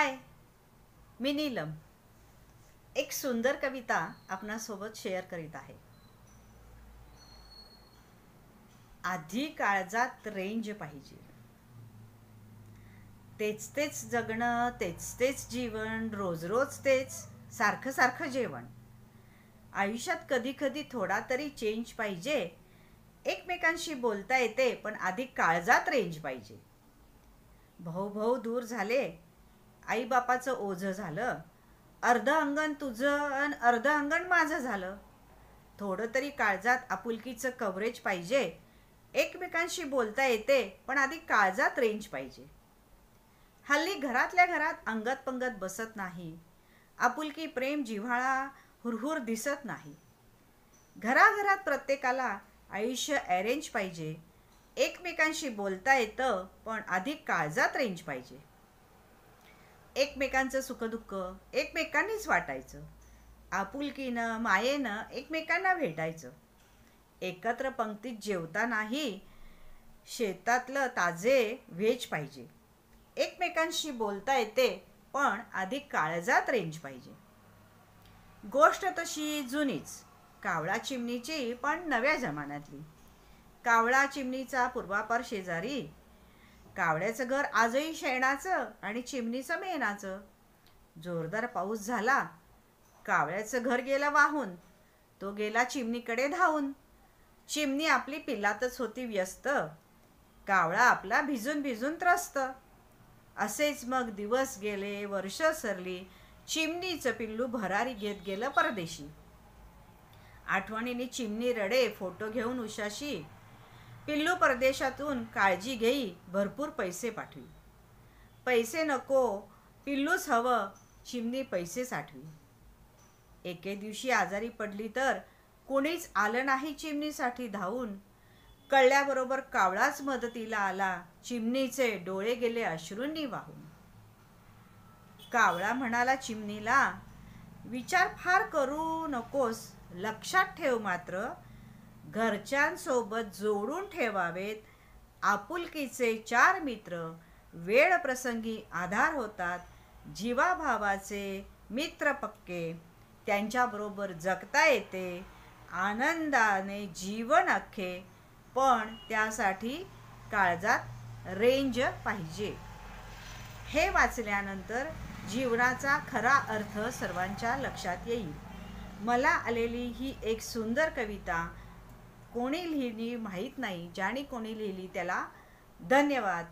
हाय, मी नीलम. एक सुंदर कविता आपणासोबत शेअर करीत आहे. आधी काळजात रेंज पाहिजे. तेच तेच जगणं, तेच तेच जीवन, रोज रोज तेच, सारखं सारखं जेवण. आयुष्यात कधी कधी थोडा तरी चेंज पाहिजे. एकमेकांशी बोलता येते, पण आधी काळजात रेंज पाहिजे. भाऊ भाऊ दूर झाले, आई बापाचं ओझं झालं. अर्ध अंगण तुझं अन अर्ध अंगण माझं झालं. थोडं तरी काळजात आपुलकीचं कव्हरेज पाहिजे. एकमेकांशी बोलता येते, पण आधी काळजात रेंज पाहिजे. हल्ली घरातल्या घरात अंगत पंगत बसत नाही. आपुलकी प्रेम जिव्हाळा हुरहुर दिसत नाही. घराघरात प्रत्येकाला आयुष्य अरेंज पाहिजे. एकमेकांशी बोलता येतं, पण आधी काळजात रेंज पाहिजे. एकमेकांचं सुखदुःख एकमेकांनीच वाटायचं. आपुलकीनं मायेनं एकमेकांना भेटायचं. एकत्र पंक्तीत जेवतानाही शेतातलं ताजे व्हेज पाहिजे. एकमेकांशी बोलता येते, पण आधी काळजात रेंज पाहिजे. गोष्ट तशी जुनीच, कावळा चिमणीची, पण नव्या जमान्यातली. कावळा चिमणीचा पूर्वापार शेजारी. कावळ्याचं घर आजही शेणाचं आणि चिमणीचं मेणाचं. जोरदार पाऊस झाला, कावळ्याचं घर गेलं वाहून. तो गेला चिमणीकडे धावून. चिमणी आपली पिल्लातच होती व्यस्त. कावळा आपला भिजून भिजून त्रस्त. असेच मग दिवस गेले, वर्ष सरली. चिमणीचं पिल्लू भरारी घेत गेलं परदेशी. आठवणीने चिमणी रडे फोटो घेऊन उशाशी. पिल्लू परदेशातून काळजी घेई, भरपूर पैसे पाठवी. पैसे नको, पिल्लूच हवं, चिमणी पैसे साठवी. एके दिवशी आजारी पडली तर कोणीच आलं नाही चिमणीसाठी धावून. कळल्याबरोबर कावळाच मदतीला आला. चिमणीचे डोळे गेले अश्रूंनी वाहून. कावळा म्हणाला चिमणीला, विचार फार करू नकोस, लक्षात ठेव मात्र, घरच्यांसोबत जोडून ठेवावेत आपुलकीचे चार मित्र. वेळ प्रसंगी आधार होतात जीवाभावाचे मित्र पक्के. त्यांच्याबरोबर जगता येते आनंदाने जीवन अख्खे, पण त्यासाठी काळजात रेंज पाहिजे. हे वाचल्यानंतर जीवनाचा खरा अर्थ सर्वांच्या लक्षात येईल. मला आलेली ही एक सुंदर कविता कोणी लिहिली माहीत नाही. ज्याने कोणी लिहिली त्याला धन्यवाद.